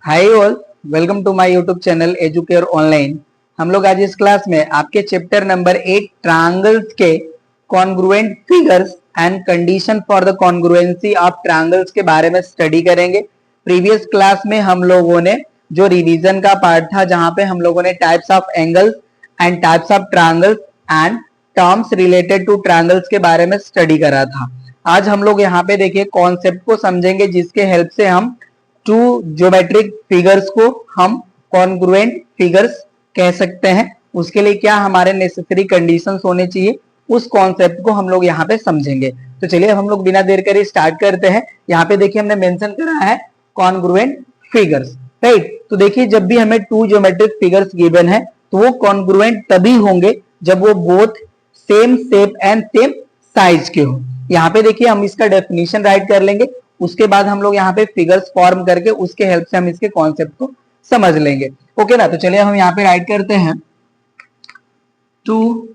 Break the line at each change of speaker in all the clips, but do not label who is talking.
Hi all, welcome to my YouTube channel Educare online. हम लोग आज इस क्लास में आपके चैप्टर नंबर 8 ट्रायंगल्स के congruent figures and condition for the congruency of triangles के बारे में स्टडी करेंगे। प्रीवियस क्लास में हम लोगों ने जो रिवीजन का पार्ट था, जहां पे हम लोगों ने types of angles and types of triangles and terms related two triangles के बारे में स्टडी करा था। आज हम लोग यहाँ पे देखिए कॉन्सेप्ट को समझेंगे, जिसके हेल्प से हम टू ज्योमेट्रिक फिगर्स को हम कॉन्ग्रुएंट फिगर्स कह सकते हैं। उसके लिए क्या हमारे नेसेसरी कंडीशंस होने चाहिए, उस कॉन्सेप्ट को हम लोग यहाँ पे समझेंगे। तो चलिए हम लोग बिना देर करे स्टार्ट करते हैं। यहाँ पे देखिए हमने मेंशन करा है कॉन्ग्रुएंट फिगर्स, राइट। तो देखिए जब भी हमें टू ज्योमेट्रिक फिगर्स गिवन है तो वो कॉन्ग्रुएंट तभी होंगे जब वो both same shape and same size के हो। यहाँ पे देखिए हम इसका डेफिनेशन राइट कर लेंगे, उसके बाद हम लोग यहाँ पे फिगर्स फॉर्म करके उसके हेल्प से हम इसके कॉन्सेप्ट को समझ लेंगे। ओके ना, तो चलिए हम यहाँ पे राइट करते हैं two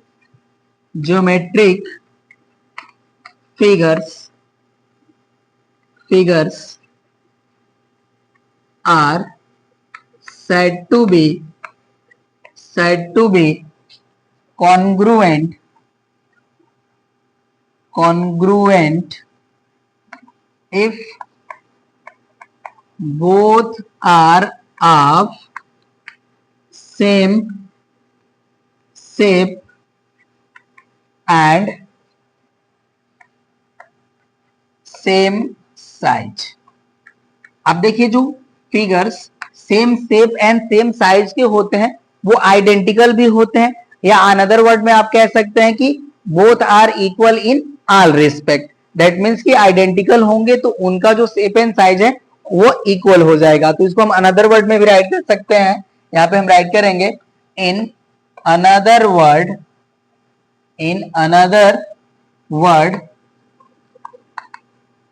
geometric figures are said to be congruent if both are of same shape and same size। अब देखिए जो figures same shape and same size के होते हैं वो आइडेंटिकल भी होते हैं, या अनदर वर्ड में आप कह सकते हैं कि both are equal in all respect. That means कि आइडेंटिकल होंगे तो उनका जो शेप एंड साइज है वो इक्वल हो जाएगा। तो इसको हम अनदर वर्ड में भी राइट कर सकते हैं। यहाँ पे हम राइट करेंगे in another word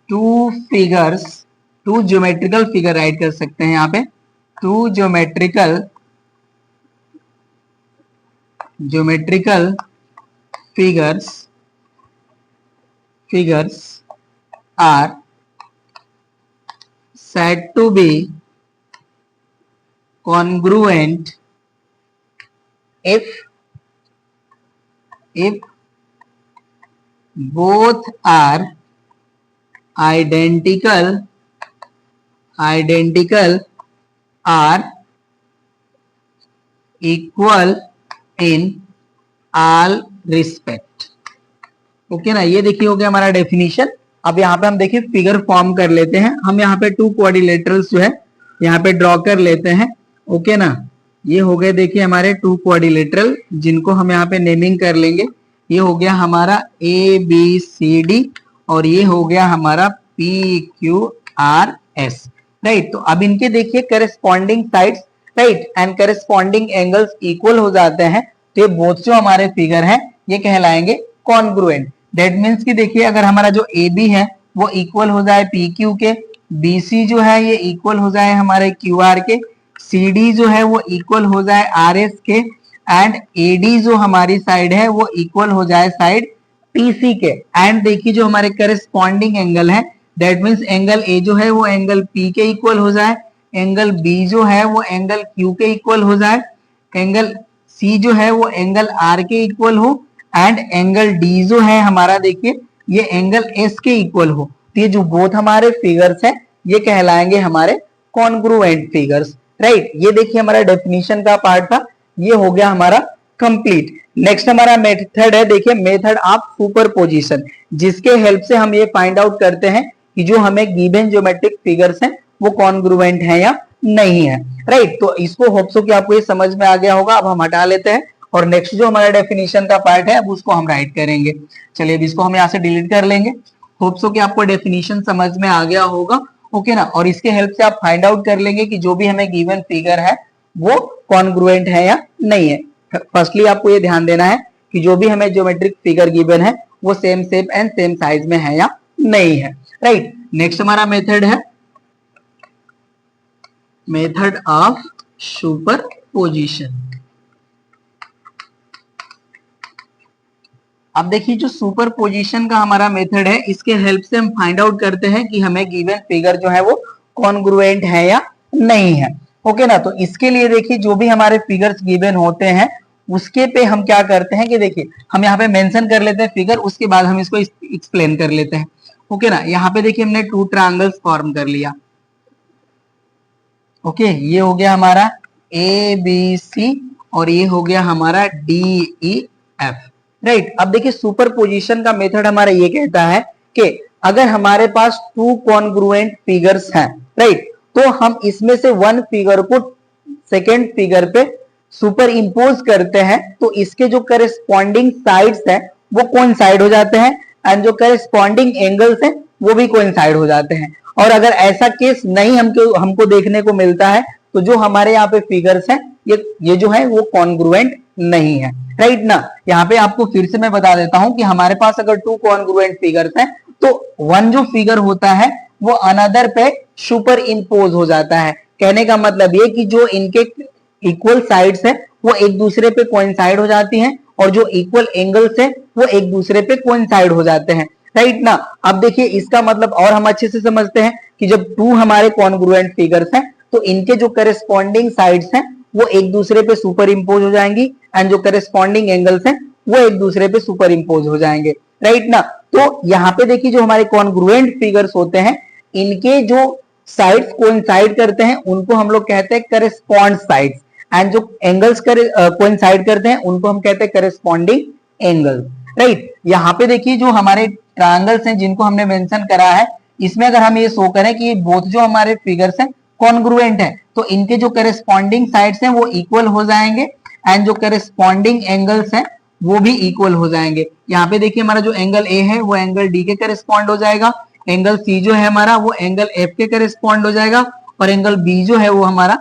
two geometrical figure write कर सकते हैं। यहाँ पे two geometrical figures are said to be congruent if both are identical are equal in all respect। Okay ना, ये देखिए हो गया हमारा डेफिनेशन। अब यहाँ पे हम देखिए फिगर फॉर्म कर लेते हैं। हम यहाँ पे टू क्वाड्रिलेटरल्स जो है यहाँ पे ड्रॉ कर लेते हैं। ओके ना, ये हो गए देखिए हमारे टू क्वाड्रिलेटरल, जिनको हम यहाँ पे नेमिंग कर लेंगे। ये हो गया हमारा ABCD और ये हो गया हमारा PQRS, राइट। तो अब इनके देखिए corresponding sides, right, and corresponding angles equal हो जाते हैं, तो ये बोथ जो हमारे फिगर हैं ये कहलाएंगे कॉन्ग्रुएंट। दैट मीन्स कि देखिए अगर हमारा जो AB है वो इक्वल हो जाए PQ के, BC जो है ये इक्वल हो जाए हमारे QR के, CD जो है वो इक्वल हो जाए RS के, एंड AD जो हमारी साइड है वो इक्वल हो जाए साइड PC के। एंड देखिए जो हमारे करेस्पॉन्डिंग एंगल है, दैट मीन्स एंगल A जो है वो एंगल P के इक्वल हो जाए, एंगल B जो है वो एंगल Q के इक्वल हो जाए, एंगल C जो है वो एंगल R के इक्वल हो, एंड एंगल D जो है हमारा देखिए ये एंगल S के इक्वल हो। तो ये जो बोथ हमारे फिगर्स हैं ये कहलाएंगे हमारे कॉन्ग्रुएंट फिगर्स, राइट। ये देखिए हमारा डेफिनेशन का पार्ट था, ये हो गया हमारा कंप्लीट। नेक्स्ट हमारा मेथड है, देखिए मेथड ऑफ सुपरपोजिशन, जिसके हेल्प से हम ये फाइंड आउट करते हैं कि जो हमें गिवन ज्योमेट्रिक फिगर्स हैं वो कॉन्ग्रुएंट है या नहीं है, राइट। तो इसको होप सो कि आपको ये समझ में आ गया होगा। अब हम हटा लेते हैं और नेक्स्ट जो हमारा डेफिनेशन का पार्ट है अब उसको हम राइट करेंगे। चलिए अब इसको हम यहाँ से डिलीट कर लेंगे। होप सो कि आपको डेफिनेशन समझ में आ गया होगा, ओके ना। और इसके हेल्प से आप फाइंड आउट कर लेंगे कि जो भी हमें गिवन फिगर है वो कॉन्ग्रुएंट है या नहीं है। फर्स्टली आपको ये ध्यान देना है कि जो भी हमें ज्योमेट्रिक फिगर गिवन है वो same shape and same size में है या नहीं है, राइट। नेक्स्ट हमारा मेथड है मेथड ऑफ सुपरपोजिशन। अब देखिए जो सुपरपोजिशन का हमारा मेथड है, इसके हेल्प से हम फाइंड आउट करते हैं कि हमें गिवन फिगर जो है वो कॉन्ग्रुएंट है या नहीं है। ओके ना, तो इसके लिए देखिए जो भी हमारे फिगर्स गिवन होते हैं उसके पे हम क्या करते हैं कि देखिए हम यहाँ पे मेंशन कर लेते हैं फिगर, उसके बाद हम इसको एक्सप्लेन कर लेते हैं। ओके ना, यहाँ पे देखिए हमने 2 ट्रायंगल्स फॉर्म कर लिया। ओके, ये हो गया हमारा ए बी सी और ये हो गया हमारा डी ई एफ। राइट, अब देखिए सुपर पोजिशन का मेथड हमारा ये कहता है कि अगर हमारे पास 2 कॉन्ग्रुएंट फिगर्स हैं, राइट, तो हम इसमें से वन फिगर को सेकेंड फिगर पे सुपर इंपोज करते हैं तो इसके जो करेस्पॉन्डिंग साइड्स हैं वो कोइंसाइड हो जाते हैं एंड जो करेस्पॉन्डिंग एंगल्स हैं वो भी कोइंसाइड हो जाते हैं। और अगर ऐसा केस नहीं हमको देखने को मिलता है तो जो हमारे यहाँ पे फिगर्स हैं ये जो है वो कॉन्ग्रुएंट नहीं है। राइट ना, यहाँ पे आपको फिर से मैं बता देता हूं कि हमारे पास अगर 2 कॉन्ग्रुएंट फिगर्स हैं तो वन जो फिगर होता है वो अनदर पे सुपर इंपोज हो जाता है। कहने का मतलब ये कि जो इनके इक्वल साइड्स है वो एक दूसरे पे कोइंसाइड हो जाती हैं और जो इक्वल एंगल्स है वो एक दूसरे पे कोइंसाइड हो जाते हैं। राइट ना, अब देखिए इसका मतलब और हम अच्छे से समझते हैं कि जब 2 हमारे कॉन्ग्रुएंट फिगर्स हैं तो इनके जो करेस्पॉन्डिंग साइड्स हैं वो एक दूसरे पे सुपर इंपोज हो जाएंगी एंड जो करेस्पॉन्डिंग एंगल्स हैं वो एक दूसरे पे सुपर इंपोज हो जाएंगे। राइट ना, तो यहाँ पे देखिए जो हमारे कॉन्ग्रुएंट फिगर्स होते हैं इनके जो साइड्स कोइंसाइड करते हैं उनको हम लोग कहते हैं करेस्पॉन्ड साइड्स एंड जो एंगल्स कोइंसाइड करते हैं उनको हम कहते हैं करेस्पॉन्डिंग एंगल। राइट, यहाँ पे देखिए जो हमारे ट्रायंगल्स हैं जिनको हमने मेंशन करा है इसमें अगर हम ये शो करें कि बोथ जो हमारे फिगर्स हैं कॉन्ग्रुएंट है तो इनके जो करेस्पॉन्डिंग साइड्स हैं वो इक्वल हो जाएंगे एंड जो करेस्पॉन्डिंग एंगल्स हैं वो भी इक्वल हो जाएंगे। यहाँ पे देखिए हमारा जो एंगल ए है वो एंगल डी के करेस्पॉन्ड हो जाएगा, एंगल सी जो है हमारा वो एंगल एफ के करेस्पॉन्ड हो जाएगा और एंगल बी जो है वो हमारा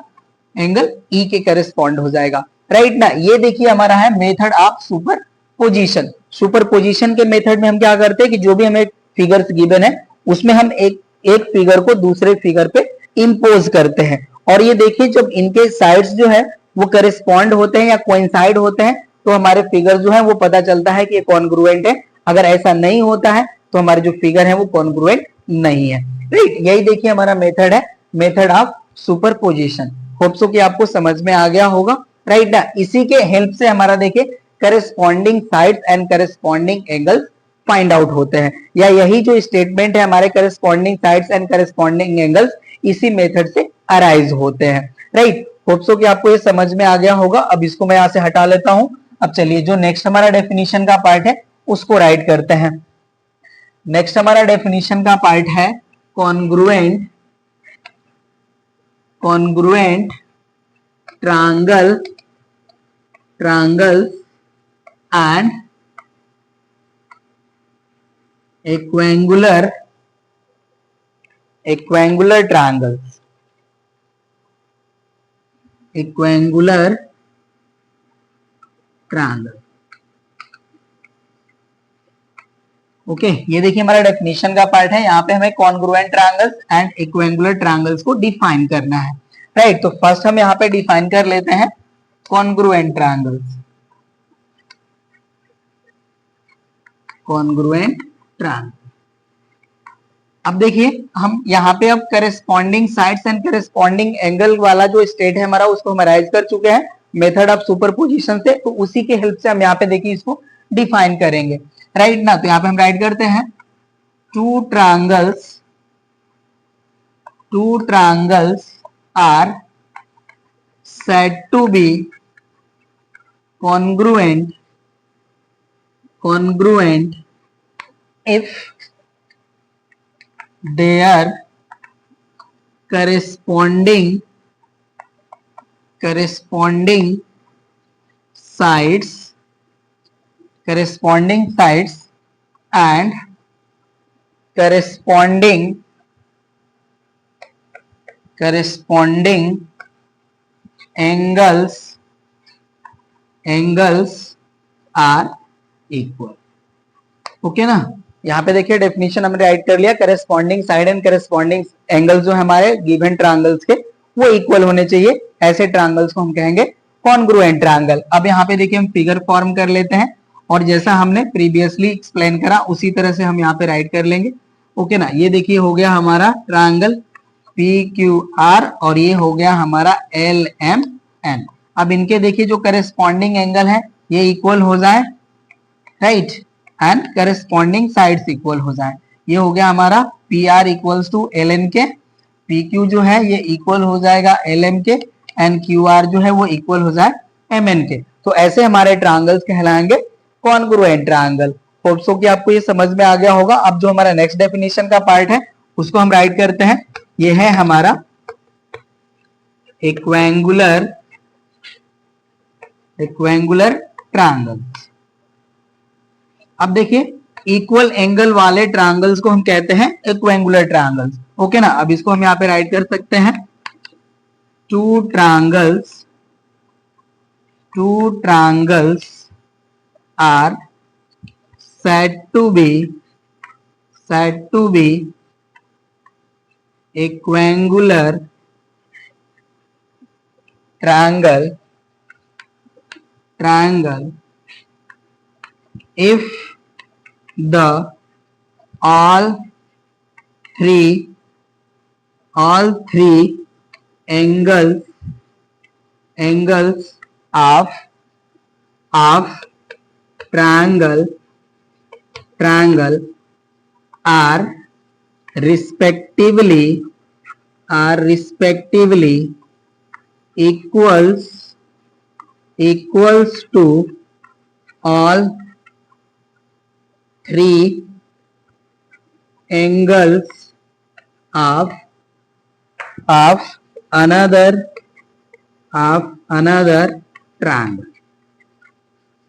एंगल ई के करेस्पॉन्ड हो जाएगा। राइट ना, ये देखिए हमारा है method of super position. Super position के मेथड में हम क्या करते हैं कि जो भी हमें फिगर्स गिवन है उसमें हम एक फिगर को दूसरे फिगर पे इंपोज करते हैं और ये देखिए जब इनके साइड्स जो है वो करेस्पॉन्ड होते हैं या कोइंसाइड होते हैं तो हमारे फिगर जो है वो पता चलता है कि ये कॉन्ग्रुएंट है। अगर ऐसा नहीं होता है तो हमारे जो फिगर है वो कॉन्ग्रुएंट नहीं है। राइट, यही देखिए हमारा मेथड है, method of super position. Hope so कि आपको समझ में आ गया होगा। राइट ना, इसी के हेल्प से हमारा देखिए corresponding sides and corresponding angles find out होते हैं, या यही जो स्टेटमेंट है हमारे corresponding sides and corresponding angles इसी मेथड से अराइज होते हैं। राइट, होप सो कि आपको ये समझ में आ गया होगा। अब इसको मैं यहां से हटा लेता हूं। अब चलिए जो नेक्स्ट हमारा डेफिनेशन का पार्ट है उसको राइट करते हैं। नेक्स्ट हमारा डेफिनेशन का पार्ट है congruent triangle and equiangular triangles। Okay, ये देखिए हमारा डेफिनेशन का पार्ट है। यहाँ पे हमें कॉन्ग्रुएंट ट्रायंगल्स एंड इक्विएंगुलर ट्रायंगल्स को डिफाइन करना है। राइट, तो फर्स्ट हम यहाँ पे डिफाइन कर लेते हैं कॉन्ग्रुएंट ट्रायंगल्स। अब देखिए हम यहाँ पे अब corresponding sides and corresponding angle वाला जो स्टेट है हमारा उसको हम अराइज कर चुके हैं मेथड ऑफ सुपरपोजिशन से, तो उसी के हेल्प से हम यहाँ पे देखिए इसको डिफाइन करेंगे। राइट ना, तो यहाँ पे हम राइट करते हैं two triangles are said to be congruent if their corresponding sides and corresponding angles are equal। Okay ना, यहाँ पे देखिए डेफिनेशन हमने राइट कर लिया, corresponding side and corresponding angles जो हमारे गिवन ट्रायंगल्स के वो इक्वल होने चाहिए। ऐसे ट्रायंगल्स को हम कहेंगे कॉन्ग्रुएंट ट्रायंगल। अब यहाँ पे देखिए हम फिगर फॉर्म कर लेते हैं और जैसा हमने प्रीवियसली एक्सप्लेन करा उसी तरह से हम यहाँ पे राइट कर लेंगे। ओके ना, ये देखिए हो गया हमारा ट्रायंगल PQR और ये हो गया हमारा LMN। अब इनके देखिए जो करेस्पॉन्डिंग एंगल है ये इक्वल हो जाए, right, and corresponding sides equal हो जाए। ये हो गया हमारा PR इक्वल्स टू LN के, PQ जो है ये इक्वल हो जाएगा LM के, एंड QR जो है वो इक्वल हो जाए MN के। तो ऐसे हमारे ट्रायंगल्स कहलाएंगे कॉन्ग्रुएंट ट्रायंगल। होप सो कि आपको ये समझ में आ गया होगा। अब जो हमारा नेक्स्ट डेफिनेशन का पार्ट है उसको हम राइट करते हैं। ये है हमारा इक्वेंगुलर ट्रायंगल। अब देखिए इक्वल एंगल वाले ट्रायंगल्स को हम कहते हैं इक्वेंगुलर ट्रायंगल्स। ओके ना, अब इसको हम यहाँ पे राइट कर सकते हैं, two triangles are said to be equiangular triangle if the all three angles of triangle are respectively equals to all three angles of another triangle।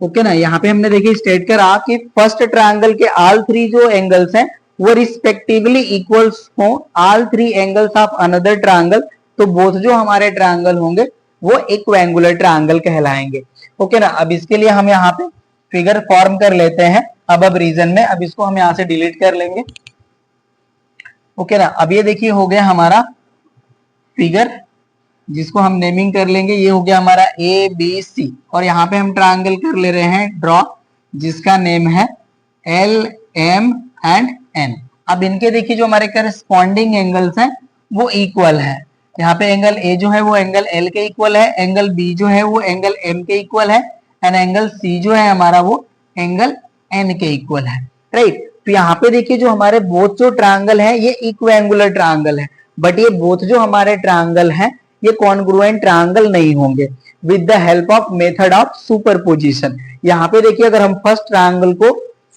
Okay ना, यहाँ पे हमने देखिए स्टेट करा कि फर्स्ट ट्रायंगल के ऑल थ्री जो angles हैं वो रिस्पेक्टिवली इक्वल्स हो all three angles of another triangle, तो बोथ जो हमारे ट्रायंगल होंगे वो इक्वेंगुलर ट्रायंगल कहलाएंगे। ओके ना, अब इसके लिए हम यहाँ पे फिगर फॉर्म कर लेते हैं अब रीजन में। अब इसको हम यहाँ से डिलीट कर लेंगे। ओके ना, अब ये देखिए हो गया हमारा फिगर जिसको हम नेमिंग कर लेंगे, ये हो गया हमारा ABC, और यहाँ पे हम ट्रायंगल कर ले रहे हैं ड्रॉ जिसका नेम है LM एंड N। अब इनके देखिए जो हमारे करस्पॉन्डिंग एंगल्स हैं वो इक्वल है। यहाँ पे एंगल A जो है वो एंगल L के इक्वल है, एंगल B जो है वो एंगल M के इक्वल है, एंड एंगल C जो है हमारा वो एंगल N के इक्वल है, राइट। तो यहाँ पे देखिए जो हमारे बोथ जो ट्रायंगल है ये इक्वेंगुलर ट्रायंगल है, बट ये बोथ जो हमारे ट्रायंगल है ये कॉन्ग्रुएंट ट्रायंगल नहीं होंगे with the help of method of superposition. यहाँ पे देखिए अगर हम फर्स्ट ट्रायंगल को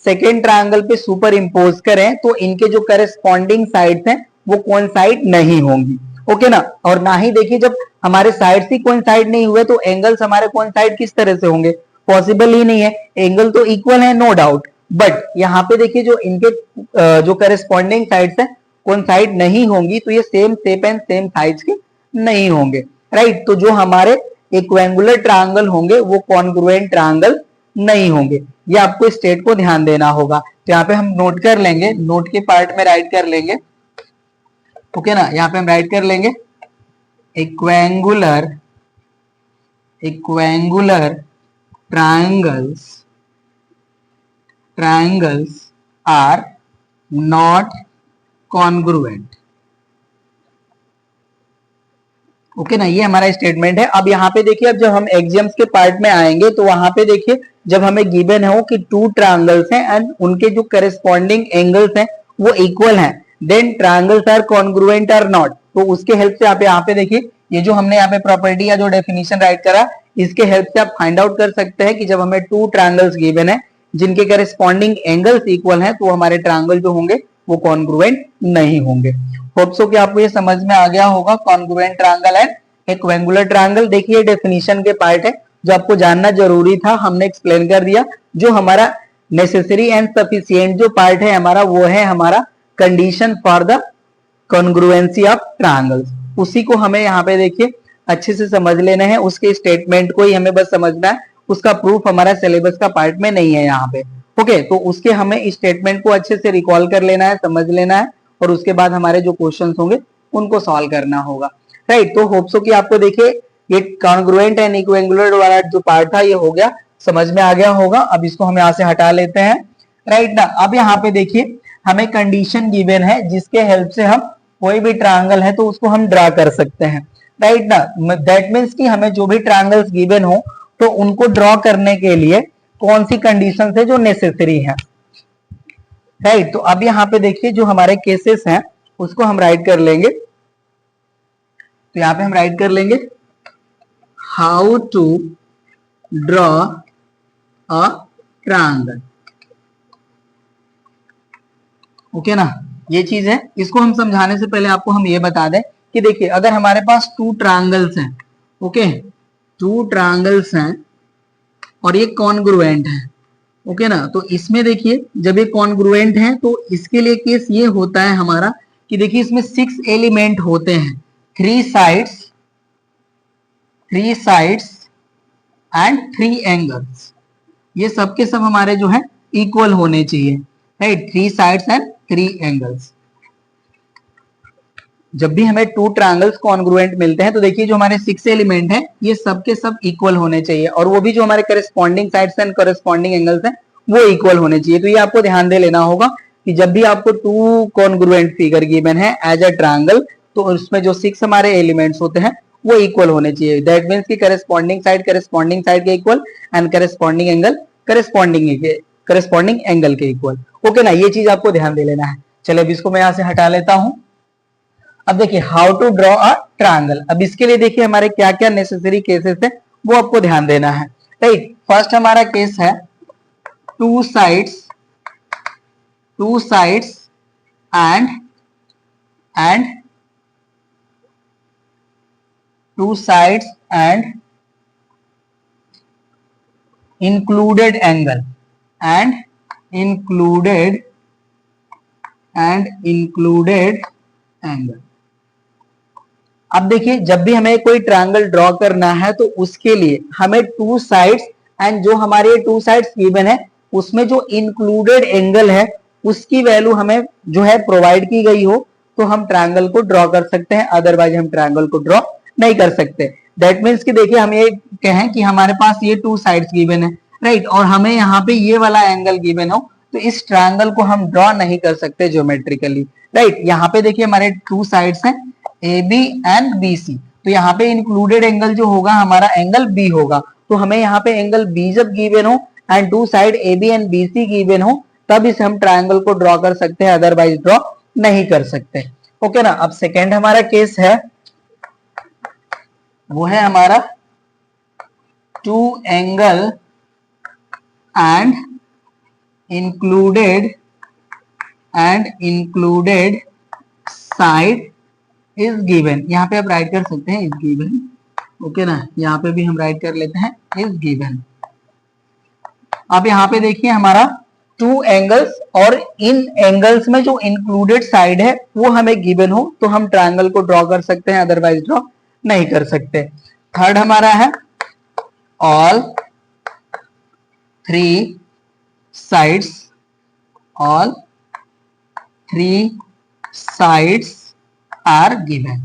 सेकेंड ट्रायंगल पे सुपर इम्पोज करें तो इनके जो करेस्पॉन्डिंग साइड्स हैं वो कोइंसाइड नहीं होंगी। ओके ना, और ना ही देखिए जब हमारे साइड्स ही कोइंसाइड नहीं हुए तो एंगल्स हमारे कोइंसाइड किस तरह से होंगे, पॉसिबल ही नहीं है। एंगल तो इक्वल है नो डाउट, बट यहाँ पे देखिए जो इनके जो करेस्पॉन्डिंग साइड्स हैं कोइंसाइड नहीं होंगी, तो ये same shape and same size के नहीं होंगे, राइट। तो जो हमारे इक्वेंगुलर ट्रायंगल होंगे वो कॉन्ग्रुएंट ट्रायंगल नहीं होंगे। ये आपको स्टेट को ध्यान देना होगा। तो यहाँ पे हम नोट कर लेंगे, नोट के पार्ट में राइट कर लेंगे। ओके ना, यहाँ पे हम राइट कर लेंगे इक्वेंगुलर triangles are not congruent। Okay ना, ये हमारा स्टेटमेंट है। अब यहाँ पे देखिए अब जब हम एग्जाम्स के पार्ट में आएंगे तो वहां पे देखिए जब हमें गिवन हो कि टू ट्रायंगल्स हैं एंड उनके जो करेस्पॉन्डिंग एंगल्स हैं वो इक्वल हैं, देन ट्रायंगल्स आर कॉन्ग्रुएंट और नॉट। तो उसके हेल्प से आप यहाँ पे देखिए ये जो हमने यहाँ पे प्रॉपर्टी या जो डेफिनेशन राइट करा इसके हेल्प से आप फाइंड आउट कर सकते हैं कि जब हमें टू ट्रायंगल्स गिवन है जिनके करेस्पॉन्डिंग एंगल्स इक्वल हैं तो हमारे ट्रायंगल जो होंगे वो कॉन्ग्रुएंट नहीं होंगे। होप सो कि आपको ये समझ में आ गया होगा कॉन्ग्रुएंट ट्रायंगल एंड इक्वेंगुलर ट्रायंगल। देखिए डेफिनेशन के पार्ट है जो आपको जानना जरूरी था, हमने एक्सप्लेन कर दिया। जो हमारा नेसेसरी एंड सफिशिएंट जो पार्ट है हमारा वो है हमारा condition for the congruency of triangles. उसी को हमें यहाँ पे देखिए अच्छे से समझ लेना है, उसके स्टेटमेंट को ही हमें बस समझना है, उसका प्रूफ हमारा सिलेबस का पार्ट में नहीं है यहाँ पे। ओके, तो उसके हमें स्टेटमेंट को अच्छे से रिकॉल कर लेना है, समझ लेना है, और उसके बाद हमारे जो क्वेश्चंस होंगे उनको सॉल्व करना होगा, राइट। तो होप सो कि आपको देखिए ये कॉन्ग्रुएंट एंड इक्वेंगुलर वाला जो पार्ट था ये हो गया, समझ में आ गया होगा। अब इसको हम यहाँ से हटा लेते हैं, राइट ना। अब यहाँ पे देखिए हमें कंडीशन गिवन है जिसके हेल्प से हम कोई भी ट्रायंगल है तो उसको हम ड्रा कर सकते हैं, राइट ना। दैट मीन्स कि हमें जो भी ट्रायंगल्स गिवन हो तो उनको ड्रॉ करने के लिए कौन सी कंडीशंस है जो नेसेसरी है, राइट। तो अब यहाँ पे देखिए जो हमारे केसेस हैं उसको हम राइट कर लेंगे। तो यहाँ पे हम राइट कर लेंगे how to draw a triangle, okay ना। ये चीज है, इसको हम समझाने से पहले आपको हम ये बता दें कि देखिए अगर हमारे पास टू ट्रायंगल्स हैं, ओके, टू ट्रायंगल्स हैं और ये कॉन्ग्रुएंट है, ओके ना। तो इसमें देखिए जब ये कॉन्ग्रुएंट है तो इसके लिए केस ये होता है हमारा कि देखिए इसमें 6 एलिमेंट होते हैं, 3 साइड्स एंड 3 एंगल्स। ये सब के सब हमारे जो है इक्वल होने चाहिए, राइट, 3 साइड्स एंड 3 एंगल्स। जब भी हमें टू ट्रायंगल्स कॉन्ग्रुएंट मिलते हैं तो देखिए जो हमारे 6 एलिमेंट हैं ये सब के सब इक्वल होने चाहिए और वो भी जो हमारे corresponding sides and corresponding angles हैं वो इक्वल होने चाहिए। तो ये आपको ध्यान दे लेना होगा कि जब भी आपको टू कॉन्ग्रुएंट फिगर गिवन है एज अ ट्रायंगल तो उसमें जो 6 हमारे एलिमेंट्स होते हैं वो इक्वल होने चाहिए। दैट मीन्स की करस्पॉन्डिंग साइड के equal and corresponding angle corresponding angle के इक्वल, ओके ना। ये चीज आपको ध्यान दे लेना है। चलिए अब इसको मैं यहां से हटा लेता हूं। अब देखिए how to draw a triangle. अब इसके लिए देखिए हमारे क्या क्या नेसेसरी केसेस है वो आपको ध्यान देना है, राइट। फर्स्ट हमारा केस है two sides and two sides and included angle and included angle। अब देखिए जब भी हमें कोई ट्रायंगल ड्रॉ करना है तो उसके लिए हमें टू साइड्स एंड जो हमारे टू साइड्स गिवन है उसमें जो इंक्लूडेड एंगल है उसकी वैल्यू हमें जो है प्रोवाइड की गई हो तो हम ट्रायंगल को ड्रॉ कर सकते हैं, अदरवाइज हम ट्रायंगल को ड्रॉ नहीं कर सकते। दैट मीन्स कि देखिए हम ये कहें कि हमारे पास ये टू साइड्स गिवन है, राइट, और हमें यहाँ पे ये वाला एंगल गिवन हो तो इस ट्रायंगल को हम ड्रॉ नहीं कर सकते ज्योमेट्रिकली, राइट। यहाँ पे देखिए हमारे टू साइड्स हैं A B and B C, तो यहाँ पे इंक्लूडेड एंगल जो होगा हमारा एंगल बी होगा। तो हमें यहाँ पे एंगल बी जब गिवन हो and two side A B and B C given हो तब इसे हम ट्रायंगल को ड्रॉ कर सकते हैं, अदरवाइज ड्रॉ नहीं कर सकते, ओके ना। अब सेकेंड हमारा केस है वो है हमारा two angle and included side is given. यहाँ पे आप राइट कर सकते हैं इज गिवन, ओके ना। यहाँ पे भी हम राइट कर लेते हैं इज गिवन। अब यहाँ पे देखिए हमारा टू एंगल्स और इन एंगल्स में जो इंक्लूडेड साइड है वो हमें गिवन हो तो हम ट्रायंगल को ड्रॉ कर सकते हैं, अदरवाइज ड्रॉ नहीं कर सकते। थर्ड हमारा है all three sides are given.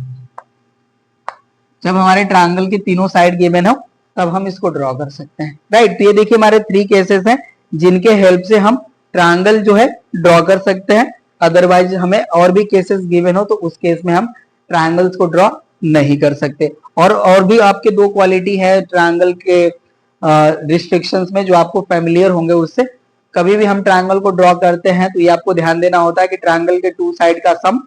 जब हमारे ट्रायंगल के तीनों साइड गिवन हो तब हम इसको ड्रॉ कर सकते हैं, राइट। तो ये देखिए हमारे 3 केसेस हैं जिनके हेल्प से हम ट्रायंगल जो है ड्रॉ कर सकते हैं, अदरवाइज हमें और भी केसेस गिवन हो तो उस केस में हम ट्रायंगल्स को ड्रॉ नहीं कर सकते। और भी आपके 2 क्वालिटी है ट्रायंगल के रिस्ट्रिक्शंस में जो आपको फेमिलियर होंगे उससे। कभी भी हम ट्रायंगल को ड्रॉ करते हैं तो ये आपको ध्यान देना होता है कि ट्रायंगल के 2 साइड का सम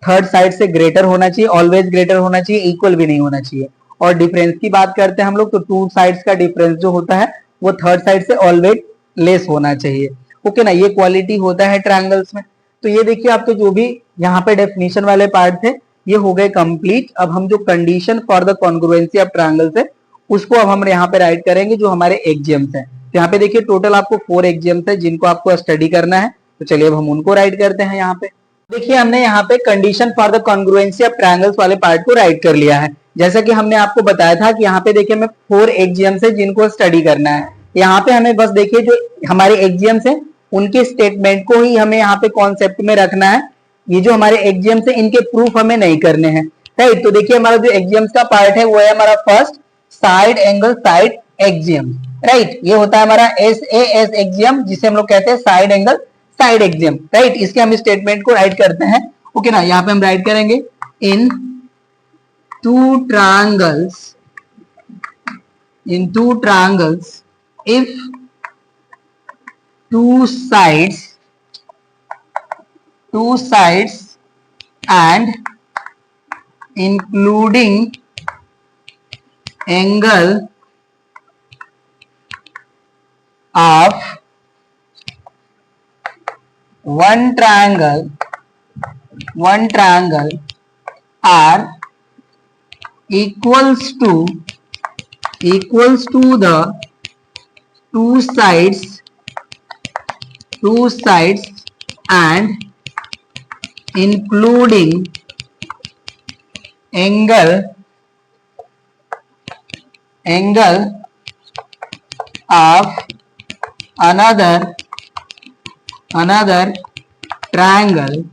थर्ड साइड से ग्रेटर होना चाहिए, ऑलवेज ग्रेटर होना चाहिए, इक्वल भी नहीं होना चाहिए। और डिफरेंस की बात करते हैं हम लोग तो 2 साइड्स का डिफरेंस जो होता है वो थर्ड साइड से ऑलवेज लेस होना चाहिए, ओके ना। ये क्वालिटी होता है ट्रायंगल्स में। तो ये देखिए आपके जो भी यहाँ पे डेफिनेशन वाले पार्ट थे ये हो गए कंप्लीट। अब हम जो condition for the congruency of triangles है उसको अब हम यहाँ पे राइट करेंगे जो हमारे एक्जियम्स हैं। तो यहाँ पे देखिए टोटल आपको 4 एक्जियम्स है जिनको आपको स्टडी करना है। तो चलिए अब हम उनको राइट करते हैं। यहाँ पे देखिए हमने यहाँ पे condition for the congruency of triangles वाले पार्ट को राइट कर लिया है। जैसा कि हमने आपको बताया था कि यहाँ पे देखिए हमें 4 एक्जियम्स है जिनको स्टडी करना है। यहाँ पे हमें बस देखिए जो हमारे एक्जियम्स है उनके स्टेटमेंट को ही हमें यहाँ पे कॉन्सेप्ट में रखना है। ये जो हमारे एक्जियम्स है इनके प्रूफ हमें नहीं करने हैं, राइट। तो देखिए हमारा जो एक्जियम्स का पार्ट है वो है हमारा first side angle side axiom, right. ये होता है हमारा SAS एक्जियम जिसे हम लोग कहते हैं side angle side axiom, right. इसके हम स्टेटमेंट को राइट करते हैं ओके ना, यहाँ पे हम राइट करेंगे in two triangles if two sides and including angle of one triangle are equals to the two sides and including angle of another triangle,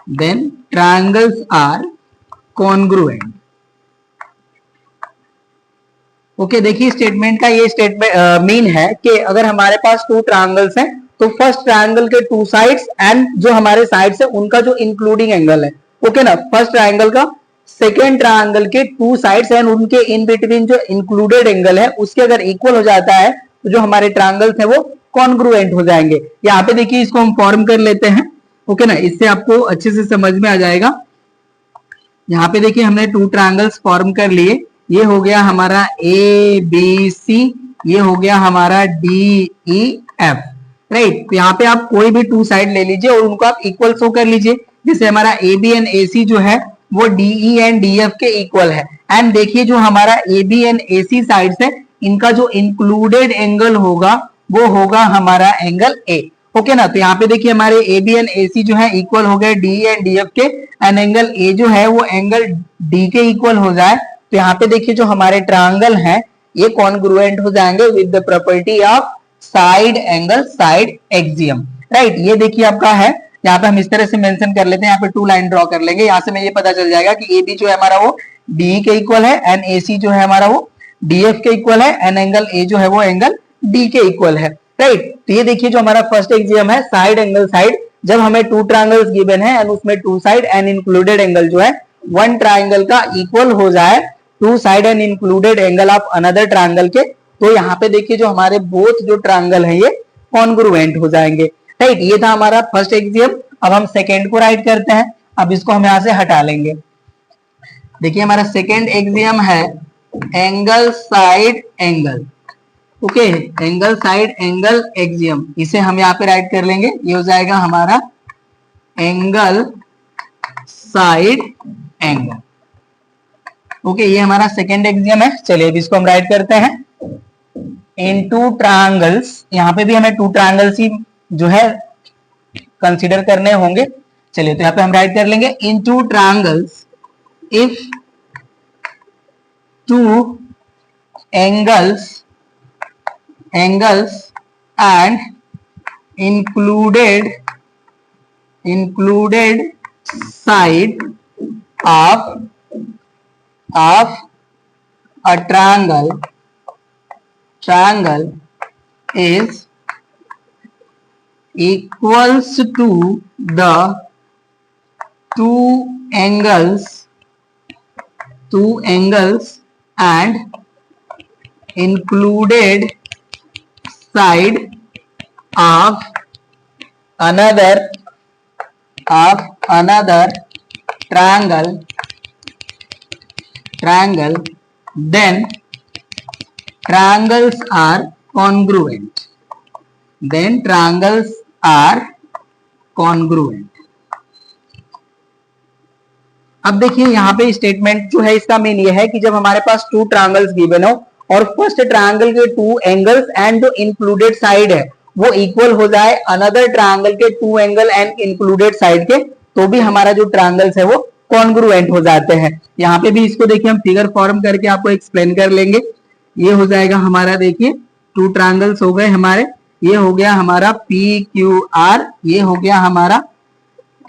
then triangles are congruent. Okay देखिए statement का ये statement mean है कि अगर हमारे पास two triangles हैं तो फर्स्ट ट्रायंगल के टू साइड्स एंड जो हमारे साइड्स है उनका जो इंक्लूडिंग एंगल है, ओके ना, फर्स्ट ट्रायंगल का सेकेंड ट्रायंगल के टू साइड्स एंड उनके इन बिटवीन जो इंक्लूडेड एंगल है उसके अगर इक्वल हो जाता है तो जो हमारे ट्रायंगल्स है वो कॉन्ग्रुएंट हो जाएंगे। यहाँ पे देखिए इसको हम फॉर्म कर लेते हैं, ओके ना, इससे आपको अच्छे से समझ में आ जाएगा। यहाँ पे देखिए हमने टू ट्रायंगल्स फॉर्म कर लिए, ये हो गया हमारा ए बी सी, ये हो गया हमारा डी ई एफ, राइट। तो यहाँ पे आप कोई भी टू साइड ले लीजिए और उनको आप इक्वल शो कर लीजिए, जैसे हमारा ए बी एंड ए सी जो है वो D E and D F के इक्वल है। एंड देखिए जो हमारा A B and A C sides है इनका जो इंक्लूडेड एंगल होगा वो होगा हमारा एंगल ए, ओके ना। तो यहाँ पे देखिए हमारे ए बी एंड ए सी जो है इक्वल हो गए डी एंड डी एफ के, एंड एंगल ए जो है वो एंगल डी के इक्वल हो जाए तो यहाँ पे देखिए जो हमारे ट्रायंगल हैं ये कॉन्ग्रुएंट हो जाएंगे with the property of side angle side axiom, right. ये देखिए आपका है, यहाँ पे हम इस तरह से मेंशन कर लेते हैं, यहाँ पे टू लाइन ड्रॉ कर लेंगे, यहाँ से हमें ये पता चल जाएगा कि ए बी जो है हमारा वो डी के इक्वल है एंड ए सी जो है हमारा वो डी एफ के इक्वल है एंड एंगल ए जो है वो एंगल डी के इक्वल है, राइट। तो ये देखिए जो हमारा फर्स्ट एक्सियम है साइड एंगल साइड, जब हमें टू ट्रायंगल्स गिवन है एंड उसमें two side and included angle जो है वन ट्रायंगल का इक्वल हो जाए two side and included angle of another triangle के, तो यहाँ पे देखिए जो हमारे बोथ जो ट्रायंगल है ये कॉन्ग्रुएंट हो जाएंगे, राइट। ये था हमारा फर्स्ट एक्सियम। अब हम सेकेंड को राइट करते हैं, अब इसको हम यहाँ से हटा लेंगे। देखिए हमारा सेकेंड एक्सियम है angle side angle, okay, angle side angle axiom, इसे हम यहाँ पे राइट कर लेंगे, ये हो जाएगा हमारा एंगल साइड एंगल, ओके। ये हमारा सेकेंड एक्सियम है। चलिए अब इसको हम राइट करते हैं इन टू ट्रायंगल्स, यहाँ पे भी हमें टू ट्रायंगल्स ही जो है कंसीडर करने होंगे। चलिए तो यहाँ पे हम राइट कर लेंगे in two triangles if two angles and included side of a triangle is equals to the two angles and included side of another triangle, then triangles are congruent. अब देखिए यहाँ पे स्टेटमेंट जो है इसका मीन ये है कि जब हमारे पास टू ट्रायंगल्स गिवन हो और फर्स्ट ट्रायंगल के टू एंगल्स एंड जो इंक्लूडेड साइड है वो इक्वल हो जाए अनदर ट्रायंगल के two angle and included side के, तो भी हमारा जो ट्रायंगल्स है वो कॉन्ग्रुएंट हो जाते हैं। यहाँ पे भी इसको देखिए हम फिगर फॉर्म करके आपको एक्सप्लेन कर लेंगे। ये हो जाएगा हमारा, देखिए टू ट्रायंगल्स हो गए हमारे, ये हो गया हमारा पी क्यू आर, ये हो गया हमारा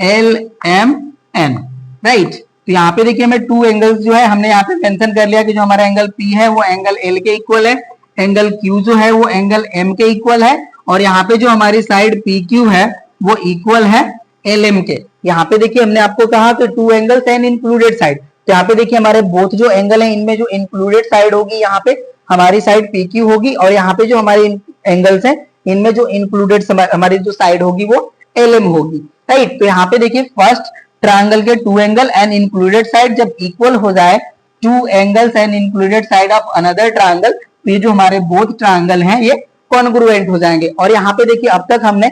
एल एम एन, राइट। तो यहाँ पे देखिए हमें टू एंगल्स जो है हमने यहाँ पे मेंशन कर लिया कि जो हमारा एंगल P है वो एंगल L के इक्वल है, एंगल Q जो है वो एंगल M के इक्वल है, और यहाँ पे जो हमारी साइड PQ है वो इक्वल है LM के। यहाँ पे देखिए हमने आपको कहा कि to angles and included side, तो यहाँ पे देखिए हमारे बोथ जो एंगल है इनमें जो इंक्लूडेड साइड होगी यहाँ पे हमारी साइड PQ होगी, और यहाँ पे जो हमारे एंगल्स हैं इनमें जो इंक्लूडेड हमारी जो साइड होगी वो LM होगी, राइट। तो यहाँ पे देखिए फर्स्ट ट्रायंगल के two angle and included side जब इक्वल हो जाए two angles and included side of another triangle, तो ये जो हमारे बोथ ट्रायंगल हैं ये कॉन्ग्रुएंट हो जाएंगे। और यहाँ पे देखिए अब तक हमने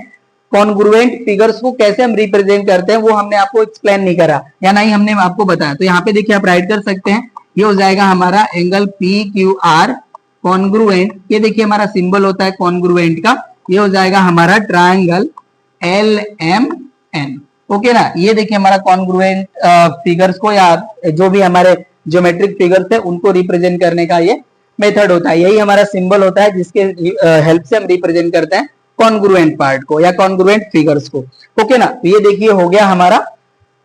कॉन्ग्रुएंट फिगर्स को कैसे हम रिप्रेजेंट करते हैं वो हमने आपको एक्सप्लेन नहीं करा या ना ही हमने आपको बताया। तो यहाँ पे देखिए आप राइट कर सकते हैं, ये हो जाएगा हमारा एंगल PQR कॉन्ग्रुएंट, ये देखिए हमारा सिंबल होता है कॉन्ग्रुएंट का, ये हो जाएगा हमारा ट्रायंगल LMN। ओके ना, ये देखिए हमारा कॉन्ग्रुएंट फिगर्स को या जो भी हमारे ज्योमेट्रिक फिगर्स है उनको रिप्रेजेंट करने का ये मेथड होता है, यही हमारा सिंबल होता है जिसके हेल्प से हम रिप्रेजेंट करते हैं कॉन्ग्रुएंट पार्ट को या कॉन्ग्रुएंट फिगर्स को। ओके ना, तो ये देखिए हो गया हमारा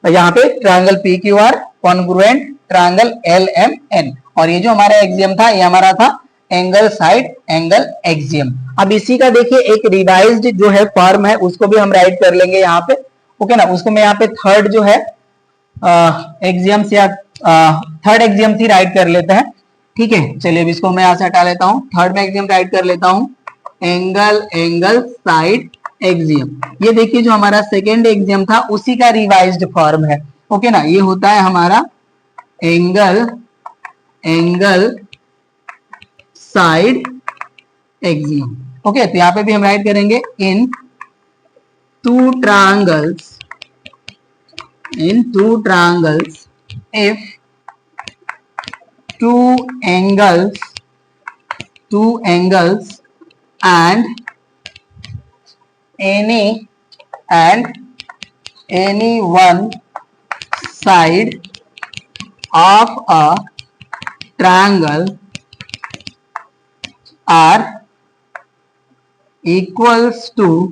यहाँ पे triangle PQR congruent triangle LMN, और ये जो हमारा एक्सियम था ये हमारा था एंगल साइड एंगल एक्सियम। अब इसी का देखिए एक रिवाइज्ड जो है फॉर्म है उसको भी हम राइट कर लेंगे यहाँ पे। ओके ना, उसको मैं यहाँ पे थर्ड जो है एक्सियम्स या थर्ड एक्सियम्स ही राइट कर लेते हैं, ठीक है। चलिए अब इसको मैं यहाँ से हटा लेता हूँ, थर्ड में एक्सियम राइट कर लेता हूँ, एंगल एंगल साइड एक्सियम। ये देखिए जो हमारा सेकेंड एक्सियम था उसी का रिवाइज्ड फॉर्म है। ओके ना, ये होता है हमारा angle angle side axiom. Okay, तो यहाँ पे भी हम राइट करेंगे in two triangles if two angles and any one side of a triangle are equals to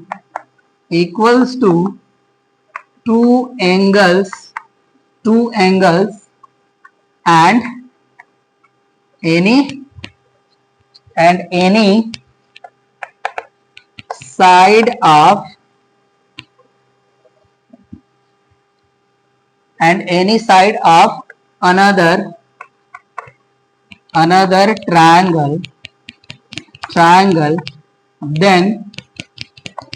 two angles and any side of another triangle, then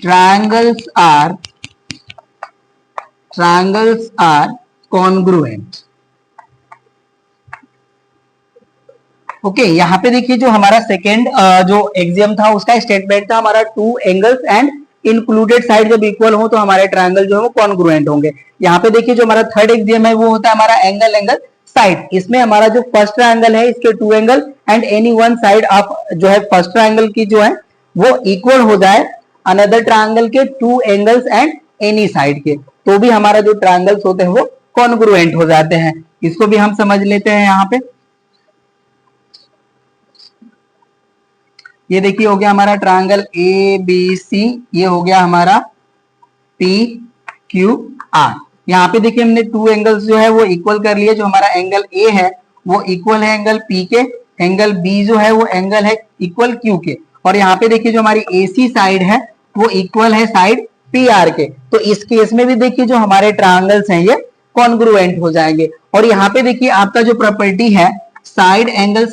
triangles are congruent। Okay, यहाँ पे देखिए जो हमारा सेकेंड जो axiom था उसका statement था हमारा to angles and included side जब इक्वल हो तो हमारे ट्रायंगल जो है वो कॉन्ग्रुएंट होंगे। यहाँ पे देखिए जो हमारा थर्ड एक्सियम है वो होता है हमारा एंगल एंगल साइड। इसमें हमारा जो फर्स्ट ट्रायंगल है इसके two angle and any one side of जो है फर्स्ट ट्रायंगल की जो है वो इक्वल हो जाए अनदर ट्रायंगल के two angles and any side के, तो भी हमारा जो ट्रायंगल्स होते हैं वो कॉन्ग्रुएंट हो जाते हैं। इसको भी हम समझ लेते हैं यहाँ पे। ये देखिए हो गया हमारा ट्रायंगल ABC, ये हो गया हमारा PQR। यहाँ पे देखिए हमने टू एंगल्स जो है वो इक्वल कर लिए, जो हमारा एंगल A है वो इक्वल है एंगल P के, एंगल B जो है वो एंगल है इक्वल Q के, और यहाँ पे देखिए जो हमारी AC साइड है वो इक्वल है साइड PR के। तो इस केस में भी देखिए जो हमारे ट्रायंगल्स हैं ये कॉन्ग्रुएंट हो जाएंगे। और यहाँ पे देखिए आपका जो प्रॉपर्टी है side angle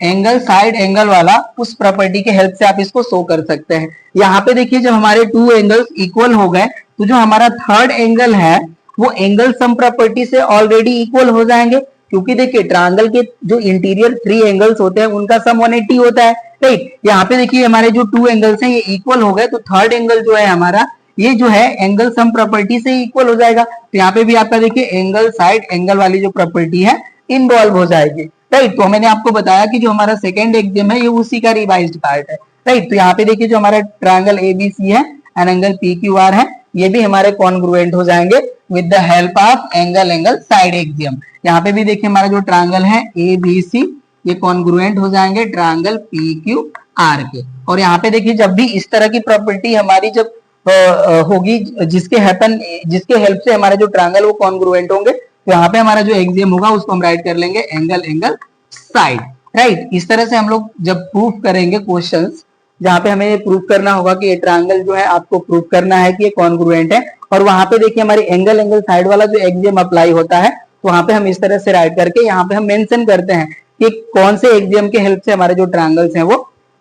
angle side angle वाला, उस प्रॉपर्टी के हेल्प से आप इसको शो कर सकते हैं। यहाँ पे देखिए जब हमारे टू एंगल्स इक्वल हो गए तो जो हमारा थर्ड एंगल है वो एंगल सम प्रॉपर्टी से ऑलरेडी इक्वल हो जाएंगे, क्योंकि देखिए ट्रायंगल के जो इंटीरियर थ्री एंगल्स होते हैं उनका सम 180 होता है, राइट। यहाँ पे देखिए हमारे जो टू एंगल्स हैं ये इक्वल हो गए, तो थर्ड एंगल जो है हमारा ये जो है एंगल सम प्रॉपर्टी से इक्वल हो जाएगा। तो यहाँ पे भी आपका देखिए एंगल साइड एंगल वाली जो प्रॉपर्टी है इन्वॉल्व हो जाएगी, राइट। तो मैंने आपको बताया कि जो हमारा सेकंड एक्सियम है ये उसी का रिवाइज्ड पार्ट है, राइट। तो यहाँ पे देखिए जो हमारा ट्रायंगल ABC है एंड एंगल PQR है ये भी हमारे कॉन्ग्रुएंट हो जाएंगे with the help of angle angle side axiom. यहाँ पे भी देखिए हमारा जो ट्रायंगल है ABC ये कॉन्ग्रुएंट हो जाएंगे ट्रायंगल PQR के। और यहाँ पे देखिए जब भी इस तरह की प्रॉपर्टी हमारी जब होगी, जिसके हेल्प से हमारे जो ट्रायंगल वो कॉन्ग्रुएंट होंगे। तो यहाँ पे हमारा जो एक्सियम होगा उसको हम राइट कर लेंगे एंगल एंगल साइड, राइट। इस तरह से हम लोग जब प्रूफ करेंगे क्वेश्चंस, जहाँ पे हमें प्रूफ करना होगा कि ये ट्रायंगल जो है आपको प्रूफ करना है कि ये कॉन्ग्रुएंट है, और वहां पे देखिए हमारे एंगल एंगल साइड वाला जो एक्सियम अप्लाई होता है, तो वहां पे हम इस तरह से राइट करके यहाँ पे हम मेंशन करते हैं कि कौन से एक्सियम के हेल्प से हमारे जो ट्रायंगल्स हैं वो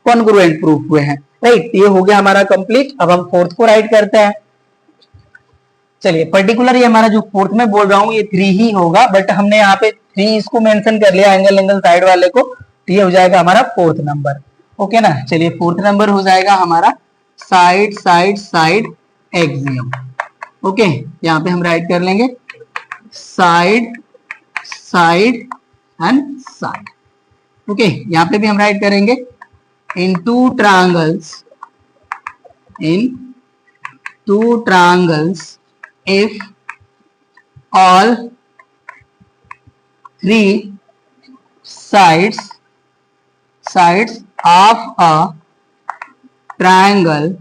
कॉन्ग्रुएंट प्रूफ हुए हैं, राइट। ये हो गया हमारा कंप्लीट। अब हम फोर्थ को राइट करते हैं। चलिए, पर्टिकुलर ये हमारा जो फोर्थ में बोल रहा हूँ ये 3 ही होगा, बट हमने यहाँ पे 3 इसको मेंशन कर लिया एंगल एंगल साइड वाले को, तो ये हो जाएगा हमारा फोर्थ नंबर। ओके ना। चलिए, फोर्थ नंबर हो जाएगा हमारा side side side axiom. Okay, यहाँ पे हम राइट कर लेंगे side side and side. Okay, यहाँ पे भी हम राइट करेंगे in two triangles if all 3 sides of a triangle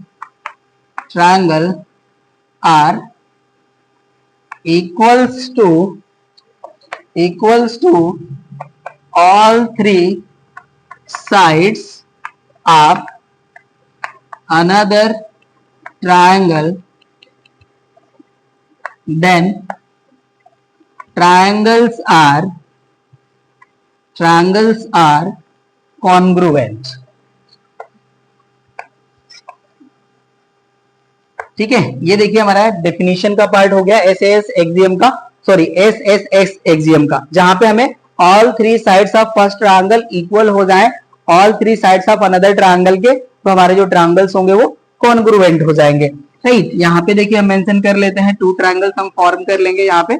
are equals to all 3 sides of another triangle, then triangles are congruent। ठीक है, ये देखिए हमारा डेफिनेशन का पार्ट हो गया एस एस एक्सियम का, sorry S S x axiom का, जहां पे हमें all 3 sides of first triangle equal हो जाएं all 3 sides of another triangle के, तो हमारे जो ट्रायंगल्स होंगे वो कॉन्ग्रुएंट हो जाएंगे, राइट। यहाँ पे देखिए हम मेंशन कर लेते हैं 2 ट्रायंगल्स हम फॉर्म कर लेंगे यहाँ पे।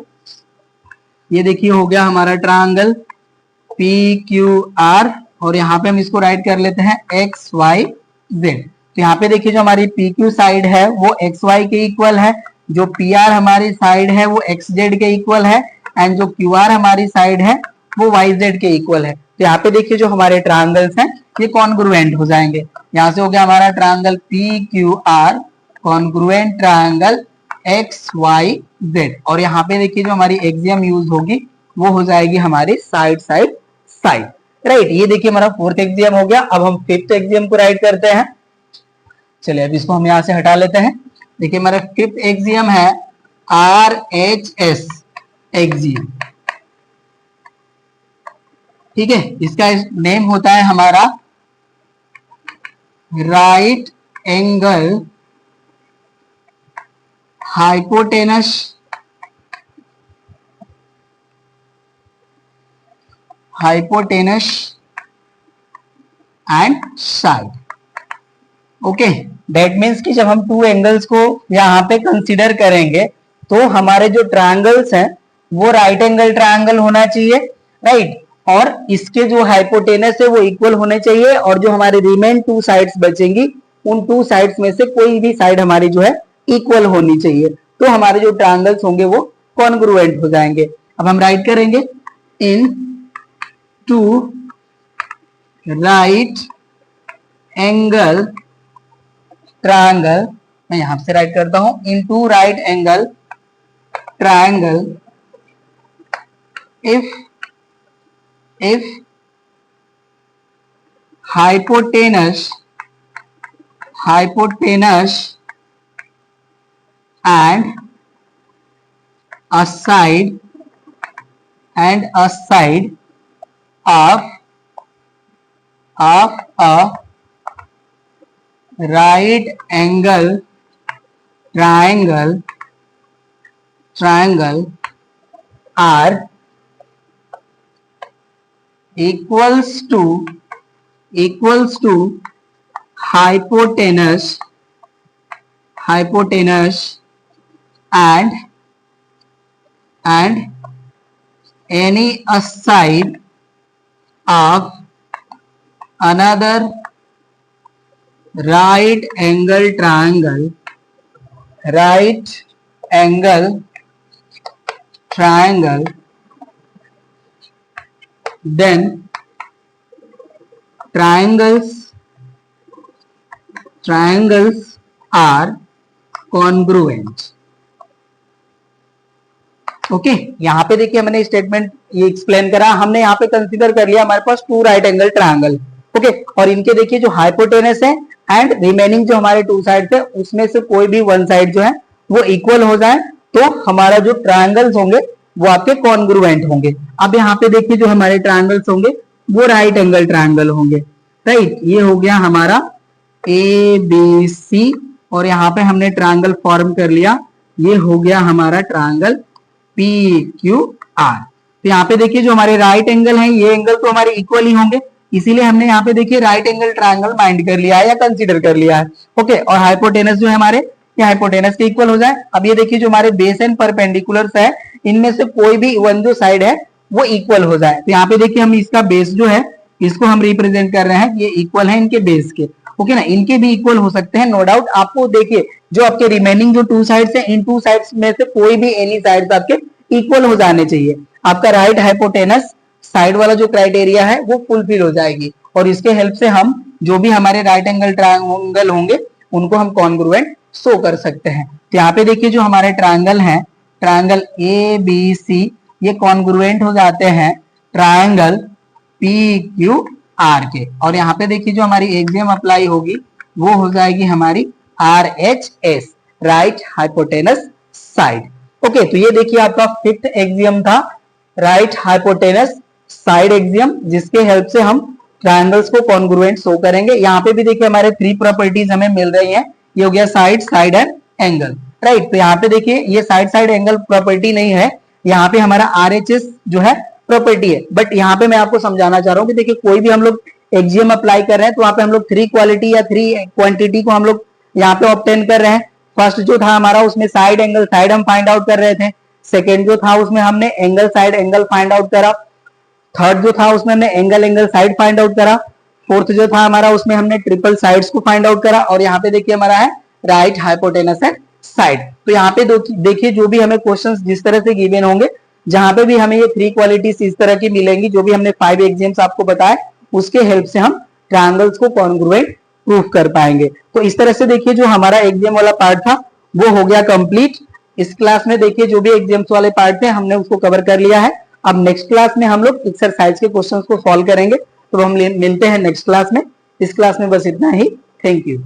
ये देखिए हो गया हमारा ट्रायंगल पी क्यू आर, और यहाँ पे हम इसको राइट कर लेते हैं एक्स वाई जेड। तो यहाँ पे देखिए जो हमारी पी क्यू साइड है वो एक्स वाई के इक्वल है, जो पी आर हमारी साइड है वो एक्स जेड के इक्वल है, एंड जो क्यू आर हमारी साइड है वो वाई जेड के इक्वल है। तो यहाँ पे देखिए जो हमारे ट्रायंगल्स हैं ये कॉन्ग्रुएंट हो जाएंगे। यहाँ से हो गया हमारा triangle P Q R congruent triangle X Y Z, और यहाँ पे देखिए जो हमारी एक्सियम यूज होगी वो हो जाएगी हमारी साइड साइड साइड, राइट। ये देखिए हमारा फोर्थ एक्सियम हो गया। अब हम फिफ्थ एक्सियम को राइट करते हैं। चलिए, अब इसको हम यहां से हटा लेते हैं। देखिए हमारा फिफ्थ एक्सियम है आर एच एस एक्सियम। ठीक है, इसका नेम होता है हमारा right angle hypotenuse and side. Okay, that means कि जब हम 2 एंगल्स को यहाँ पे कंसीडर करेंगे तो हमारे जो ट्रायंगल्स हैं वो राइट एंगल ट्रायंगल होना चाहिए, राइट। और इसके जो हाइपोटेनस है वो इक्वल होने चाहिए, और जो हमारे रिमेन 2 साइड्स बचेंगी उन 2 साइड्स में से कोई भी साइड हमारी जो है इक्वल होनी चाहिए, तो हमारे जो ट्रायंगल्स होंगे वो कॉन्ग्रुएंट हो जाएंगे। अब हम राइट करेंगे इन 2 राइट एंगल ट्रायंगल, मैं यहां से राइट करता हूं इन 2 right angle triangle if hypotenuse and a side of a right angle triangle are equals to hypotenuse and any a side of another right angle triangle, then triangles are congruent. Okay, यहाँ पे देखिए हमने statement ये explain करा, हमने यहाँ पे consider कर लिया हमारे पास two right angle triangle. Okay, और इनके देखिए जो हाइपोटेनस है एंड रिमेनिंग जो हमारे टू साइड है उसमें से कोई भी वन साइड जो है वो इक्वल हो जाए तो हमारा जो ट्रायंगल्स होंगे वो आपके कॉन्ग्रुएंट होंगे। अब यहाँ पे देखिए जो हमारे ट्रायंगल्स होंगे वो राइट एंगल ट्रायंगल होंगे। राइट, ये हो गया हमारा ए बी सी और यहाँ पे हमने ट्रायंगल फॉर्म कर लिया, ये हो गया हमारा ट्रायंगल पी क्यू आर। तो यहाँ पे देखिए जो हमारे राइट एंगल है ये एंगल तो हमारे इक्वल ही होंगे, इसीलिए हमने यहाँ पे देखिए राइट एंगल ट्रायंगल माइंड कर लिया है या कंसीडर कर लिया है। ओके, और हाइपोटेनस जो है हमारे ये हाइपोटेनस के इक्वल हो जाए। अब ये देखिए जो हमारे बेस एंड परपेंडिकुलर्स है इनमें से कोई भी वन जो साइड है वो इक्वल हो जाए। तो यहाँ पे देखिए हम इसका बेस जो है इसको हम रिप्रेजेंट कर रहे हैं, ये इक्वल है इनके बेस के। ओके ना, इनके भी इक्वल हो सकते हैं नो डाउट। आपको देखिए जो आपके रिमेनिंग जो टू साइड्स है इन टू साइड्स में से कोई भी एनी साइड्स आपके इक्वल हो जाने चाहिए। आपका राइट हाइपोटेनस साइड वाला जो क्राइटेरिया है वो फुलफिल हो जाएगी और इसके हेल्प से हम जो भी हमारे राइट एंगल ट्रायंगल होंगे उनको हम कॉन्ग्रुएंट शो कर सकते हैं। तो यहाँ पे देखिए जो हमारे ट्रायंगल है ट्रायंगल ए बी सी ये कॉन्ग्रुएंट हो जाते हैं ट्रायंगल पी क्यू आर के। और यहाँ पे देखिए जो हमारी एक्सियम अप्लाई होगी वो हो जाएगी हमारी R H S, right hypotenuse side. Okay, तो ये देखिए आपका फिफ्थ एक्सियम था, राइट हाइपोटेनस साइड एक्सियम, जिसके हेल्प से हम ट्रायंगल्स को कॉन्ग्रुएंट शो करेंगे। यहाँ पे भी देखिए हमारे थ्री प्रॉपर्टीज हमें मिल रही हैं, ये हो गया side, side and angle. Right, तो यहाँ पे देखिए ये साइड साइड एंगल प्रॉपर्टी नहीं है, यहाँ पे हमारा आरएचएस जो है प्रॉपर्टी है। बट यहाँ पे मैं आपको समझाना चाह रहा हूँ कि देखिए कोई भी हम लोग एक्सियम अप्लाई कर रहे हैं तो वहां पे हम लोग थ्री क्वालिटी या थ्री क्वांटिटी को हम लोग यहाँ पे ऑब्टेन कर रहे हैं। फर्स्ट जो था हमारा उसमें साइड एंगल साइड हम फाइंड आउट कर रहे थे, सेकेंड जो था उसमें हमने angle side angle find out करा, थर्ड जो था उसमें हमने angle angle side find out करा, फोर्थ जो था हमारा उसमें हमने ट्रिपल साइड्स को फाइंड आउट करा और यहाँ पे देखिए हमारा है राइट हाइपोटेनस एंड साइड। तो यहाँ पे देखिए जो भी हमें क्वेश्चंस जिस तरह से गिवन होंगे जहां पे भी हमें ये थ्री क्वालिटीज इस तरह की मिलेंगी जो भी हमने 5 एक्सियम्स आपको बताए उसके हेल्प से हम ट्रायंगल्स को कॉन्ग्रुएंट प्रूफ कर पाएंगे। तो इस तरह से देखिए जो हमारा एक्सियम वाला पार्ट था वो हो गया कंप्लीट। इस क्लास में देखिए जो भी एग्जाम्स वाले पार्ट थे हमने उसको कवर कर लिया है। अब नेक्स्ट क्लास में हम लोग एक्सरसाइज के क्वेश्चंस को सॉल्व करेंगे, तो हम मिलते हैं नेक्स्ट क्लास में। इस क्लास में बस इतना ही। Thank you.